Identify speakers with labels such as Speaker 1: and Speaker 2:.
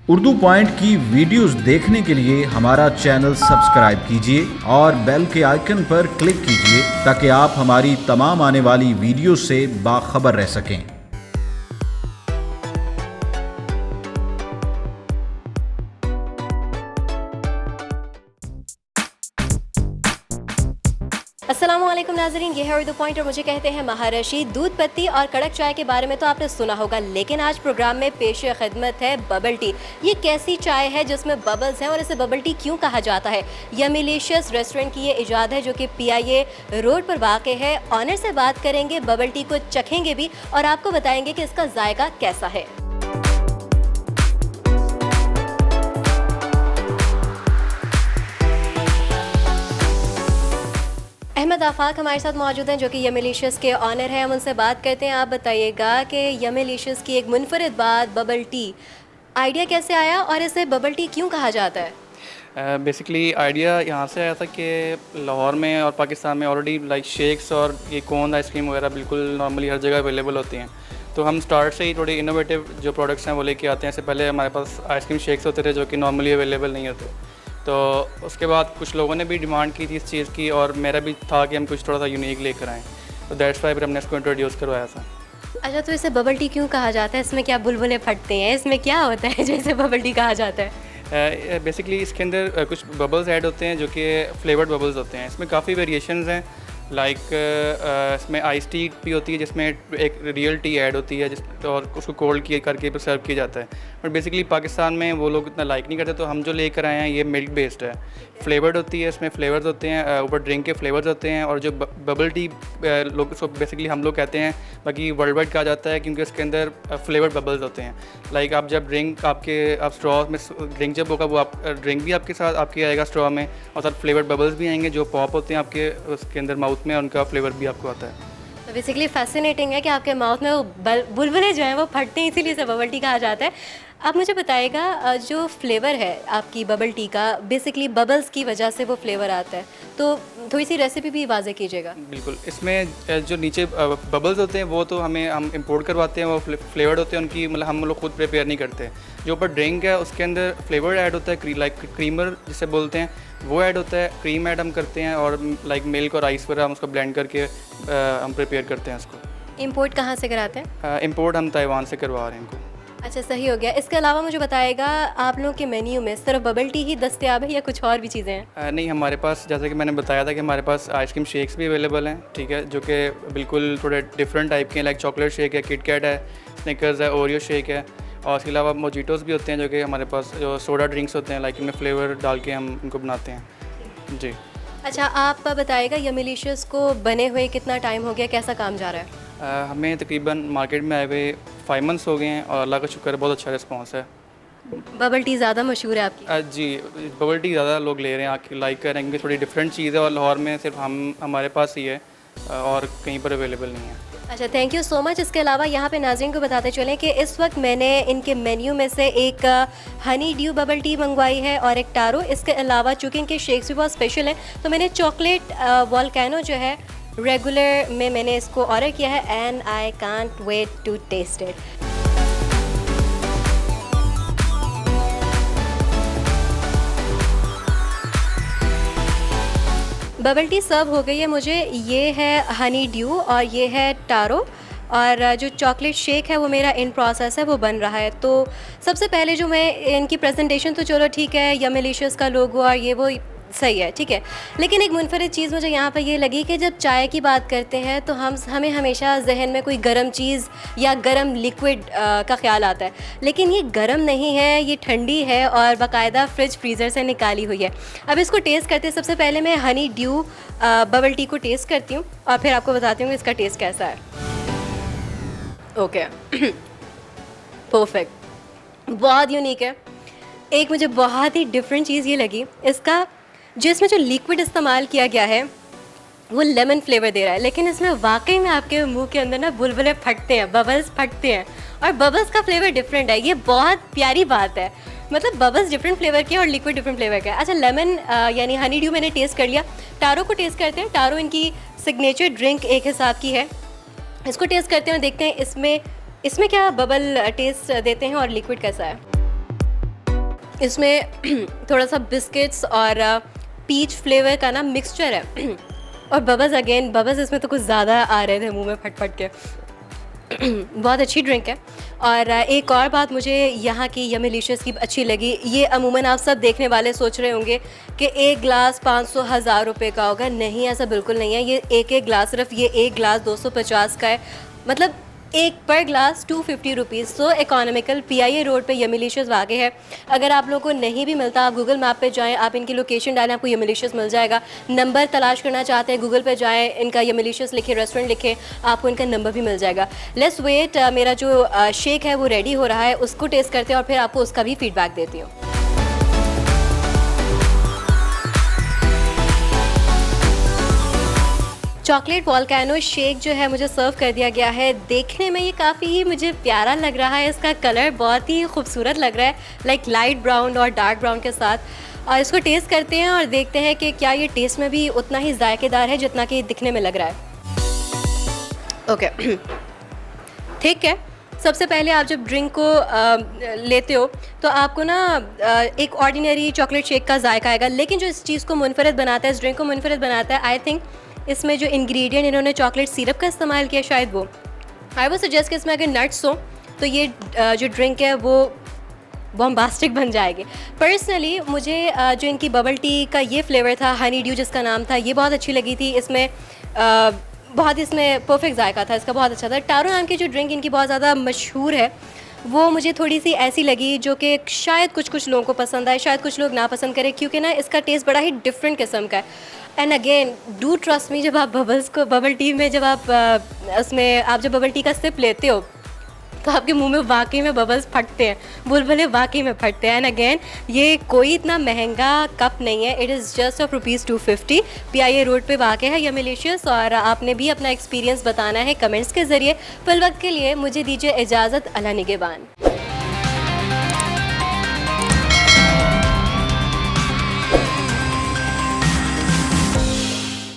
Speaker 1: Urdu point की videos देखने के लिए हमारा चैनल सब्सक्राइब कीजिए और बेल के आइकन पर क्लिक कीजिए ताकि आप हमारी तमाम आने वाली वीडियो से बाखबर रह सकें।
Speaker 2: अस्सलामुअलैकुम नाज़रीन, ये है उर्दू पॉइंट और मुझे कहते हैं महारशी। दूध पत्ती और कड़क चाय के बारे में तो आपने सुना होगा, लेकिन आज प्रोग्राम में पेश खिदमत है बबल टी। ये कैसी चाय है जिसमें बबल्स हैं और इसे बबल टी क्यों कहा जाता है? यमीलिशियस रेस्टोरेंट की ये इजाद है जो कि PIA रोड पर वाक़ है। ऑनर से बात करेंगे, बबल टी को चखेंगे भी और आपको बताएंगे कि इसका जायका कैसा है। अहमद आफाक हमारे साथ मौजूद हैं जो कि यमीलिशियस के ऑनर हैं। हम उनसे बात करते हैं। आप बताइएगा कि यमीलिशियस की एक मुनफरिद बात बबल टी, आइडिया कैसे आया और इसे बबल टी क्यों कहा जाता है?
Speaker 3: बेसिकली आइडिया यहाँ से आया था कि लाहौर में और पाकिस्तान में ऑलरेडी लाइक शेक्स और ये कोन आइसक्रीम वगैरह बिल्कुल नॉर्मली हर जगह अवेलेबल होती हैं। तो हम स्टार्ट से ही थोड़े इनोवेटिव जो प्रोडक्ट्स हैं वो लेके आते हैं। इससे पहले हमारे पास आइसक्रीम शेक्स होते थे जो कि नॉर्मली अवेलेबल नहीं होते। तो उसके बाद कुछ लोगों ने भी डिमांड की थी इस चीज़ की और मेरा भी था कि हम कुछ थोड़ा सा यूनिक लेकर आएँ। तो दैट्स वाई फिर हमने इसको इंट्रोड्यूस करवाया था।
Speaker 2: अच्छा, तो इसे बबल टी क्यों कहा जाता है? इसमें क्या बुलबुलें फटते हैं? इसमें क्या होता है जो इसे बबल टी कहा जाता है?
Speaker 3: बेसिकली इसके अंदर कुछ बबल्स ऐड होते हैं जो कि फ्लेवर्ड बबल्स होते हैं। इसमें काफ़ी वेरिएशंस हैं। लाइक इसमें आइस टी भी होती है जिसमें एक रियल टी ऐड होती है और उसको कोल्ड करके फिर सर्व किया जाता है। बट बेसिकली पाकिस्तान में वो लोग इतना लाइक नहीं करते, तो हम जो लेकर आए हैं ये मिल्क बेस्ड है। फ्लेवर्ड होती है, इसमें फ्लेवर्स होते हैं, ऊपर ड्रिंक के फ्लेवर्स होते हैं। और जो बबल टी लोग उसको बेसिकली हम लोग कहते हैं, बाकी वर्ल्ड वाइड कहा जाता है क्योंकि उसके अंदर फ्लेवर्ड बबल्स होते हैं। लाइक आप जब ड्रिंक आप स्ट्रॉ में ड्रिंक जब होगा वो आप ड्रिंक भी आपके साथ आपके आएगा स्ट्रॉ में, और साथ फ्लेवर्ड बबल्स भी आएंगे जो पॉप होते हैं आपके उसके अंदर माउथ में, उनका फ्लेवर भी आपको आता है।
Speaker 2: तो बेसिकली फैसिनेटिंग है कि आपके माउथ में वो बुलबुले जो हैं वो फटते हैं, इसीलिए इसे बबल टी कहा जाता है। आप मुझे बताइएगा, जो फ्लेवर है आपकी बबल टी का, बेसिकली बबल्स की वजह से वो फ्लेवर आता है, तो थोड़ी सी रेसिपी भी वाज़े कीजिएगा।
Speaker 3: बिल्कुल, इसमें जो नीचे बबल्स होते हैं वो तो हम इंपोर्ट करवाते हैं, वो फ्लेवर्ड होते हैं उनकी, मतलब हम लोग खुद प्रिपेयर नहीं करते। जो ऊपर ड्रिंक है उसके अंदर फ्लेवर ऐड होता है, लाइक क्रीमर जिसे बोलते हैं वो ऐड होता है, क्रीम ऐड हम करते हैं और लाइक मिल्क और आइस वगैरह हम उसको ब्लेंड करके हम प्रिपेयर करते हैं उसको।
Speaker 2: इंपोर्ट कहाँ से कराते हैं?
Speaker 3: इंपोर्ट हम ताइवान से करवा रहे हैं इनको।
Speaker 2: अच्छा, सही हो गया। इसके अलावा मुझे बताएगा, आप लोगों के मेन्यू में सिर्फ बबल टी ही दस्तयाब है या कुछ और भी चीज़ें हैं?
Speaker 3: नहीं, हमारे पास जैसे कि मैंने बताया था कि हमारे पास आइसक्रीम शेक्स भी अवेलेबल हैं, ठीक है, जो कि बिल्कुल थोड़े डिफरेंट टाइप के हैं। लाइक चॉकलेट शेक है, किटकैट है, स्निकर्स है, ओरियो शेक है, और इसके अलावा मोजिटोस भी होते हैं जो कि हमारे पास जो सोडा ड्रिंक्स होते हैं, लाइक इनमें फ्लेवर डाल के हम इनको बनाते हैं जी।
Speaker 2: अच्छा, आप बताइएगा यमीलिशियस को बने हुए कितना टाइम हो गया, कैसा काम जा रहा है?
Speaker 3: हमें तकरीबन मार्केट में आए हुए 5 मंथ्स हो गए हैं और अल्लाह का शुक्र है, बहुत अच्छा रिस्पांस है।
Speaker 2: बबल टी ज़्यादा मशहूर है आपकी?
Speaker 3: जी, बबल टी ज़्यादा लोग ले रहे हैं, आके लाइक कर रहे हैं क्योंकि थोड़ी डिफरेंट चीज़ है और लाहौर में सिर्फ हमारे पास ही है और कहीं पर अवेलेबल नहीं है।
Speaker 2: अच्छा, थैंक यू सो मच। इसके अलावा यहाँ पे नाज़रीन को बताते चलें कि इस वक्त मैंने इनके मेन्यू में से एक हनी ड्यू बबल टी मंगवाई है और एक टारो। इसके अलावा चूँकि इनके शेक्स भी बहुत स्पेशल हैं, तो मैंने चॉकलेट वोल्केनो जो है रेगुलर में मैंने इसको ऑर्डर किया है and I can't wait to taste it. Bubble tea serve हो गई है मुझे। ये है हनी ड्यू और ये है टारो, और जो चॉकलेट शेक है वो मेरा इन प्रोसेस है, वो बन रहा है। तो सबसे पहले जो मैं इनकी प्रेजेंटेशन तो चलो ठीक है, यमीलिशियस का लोगो और ये वो सही है, ठीक है, लेकिन एक मुनफरिद चीज़ मुझे यहाँ पर ये लगी कि जब चाय की बात करते हैं तो हमें हमेशा जहन में कोई गर्म चीज़ या गर्म लिक्विड का ख्याल आता है, लेकिन ये गर्म नहीं है, ये ठंडी है और बाकायदा फ्रिज फ्रीज़र से निकाली हुई है। अब इसको टेस्ट करते हैं। सबसे पहले मैं हनी ड्यू बबल टी को टेस्ट करती हूँ और फिर आपको बताती हूँ कि इसका टेस्ट कैसा है। ओके परफेक्ट, बहुत यूनिक है। एक मुझे बहुत ही डिफरेंट चीज़ ये लगी, इसका जो इसमें जो लिक्विड इस्तेमाल किया गया है वो लेमन फ्लेवर दे रहा है, लेकिन इसमें वाकई में आपके मुंह के अंदर ना बुलबुले फटते हैं, बबल्स फटते हैं, और बबल्स का फ्लेवर डिफरेंट है। ये बहुत प्यारी बात है, मतलब बबल्स डिफरेंट फ्लेवर के और लिक्विड डिफरेंट फ्लेवर का है। अच्छा, लेमन यानी हनी ड्यू मैंने टेस्ट कर लिया। टारो को टेस्ट करते हैं। टारो इनकी सिग्नेचर ड्रिंक एक हिसाब की है, इसको टेस्ट करते हैं और देखते हैं इसमें क्या बबल टेस्ट देते हैं और लिक्विड कैसा है। इसमें थोड़ा सा बिस्किट्स और पीच फ्लेवर का ना मिक्सचर है और बबल्स, अगेन बबल्स इसमें तो कुछ ज़्यादा आ रहे थे मुंह में फट फट के। बहुत अच्छी ड्रिंक है। और एक और बात मुझे यहाँ की यम्मीलिशियस की अच्छी लगी, ये अमूमन आप सब देखने वाले सोच रहे होंगे कि एक गिलास 500-1000 रुपये का होगा। नहीं, ऐसा बिल्कुल नहीं है। ये एक गिलास, सिर्फ ये एक गिलास 250 का है, मतलब एक पर ग्लास 250 रुपीज़। सो इकोनॉमिकल। PIA रोड पे यम्मीलिशियस वाक़ई है। अगर आप लोगों को नहीं भी मिलता, आप गूगल मैप पे जाएं, आप इनकी लोकेशन डालें, आपको यम्मीलिशियस मिल जाएगा। नंबर तलाश करना चाहते हैं, गूगल पे जाएं, इनका यम्मीलिशियस लिखें, रेस्टोरेंट लिखें, आपको इनका नंबर भी मिल जाएगा। लेट्स वेट, मेरा जो शेक है वो रेडी हो रहा है, उसको टेस्ट करते हैं और फिर आपको उसका भी फीडबैक देती हूँ। चॉकलेट वोल्केनो शेक जो है मुझे सर्व कर दिया गया है। देखने में ये काफ़ी ही मुझे प्यारा लग रहा है, इसका कलर बहुत ही खूबसूरत लग रहा है, लाइक लाइट ब्राउन और डार्क ब्राउन के साथ। और इसको टेस्ट करते हैं और देखते हैं कि क्या ये टेस्ट में भी उतना ही जायकेदार है जितना कि दिखने में लग रहा है। ओके, ठीक है। सबसे पहले आप जब ड्रिंक को लेते हो तो आपको ना एक ऑर्डिनरी चॉकलेट शेक का जायका आएगा, लेकिन जो इस चीज़ को मुनफरद बनाता है, इस ड्रिंक को मुनफरद बनाता है, आई थिंक इसमें जो इंग्रेडिएंट इन्होंने चॉकलेट सिरप का इस्तेमाल किया, शायद वो आई वो सजेस्ट कि इसमें अगर नट्स हो तो ये जो ड्रिंक है वो बॉम्बास्टिक बन जाएगी। पर्सनली मुझे जो इनकी बबल टी का ये फ्लेवर था, हनी ड्यू जिसका नाम था, ये बहुत अच्छी लगी थी। इसमें बहुत इसमें परफेक्ट जायका था, इसका बहुत अच्छा था। टारो नाम की जो ड्रिंक इनकी बहुत ज़्यादा मशहूर है, वो मुझे थोड़ी सी ऐसी लगी जो कि शायद कुछ लोगों को पसंद आए, शायद कुछ लोग ना पसंद करें, क्योंकि ना इसका टेस्ट बड़ा ही डिफरेंट किस्म का है। And again do trust me, जब आप बबल टी में जब आप जब बबल टी का सिप लेते हो तो आपके मुंह में वाकई में बबल्स फटते हैं, बुलबुले वाकई में फटते हैं। एंड अगेन ये कोई इतना महंगा कप नहीं है, it is just of ₹250। PIA road पे वाक़ई है यम्मीलिशियस। और आपने भी अपना एक्सपीरियंस बताना है कमेंट्स के ज़रिए। फिल वक्त के लिए मुझे दीजिए इजाज़त। अल्लाह निगहबान।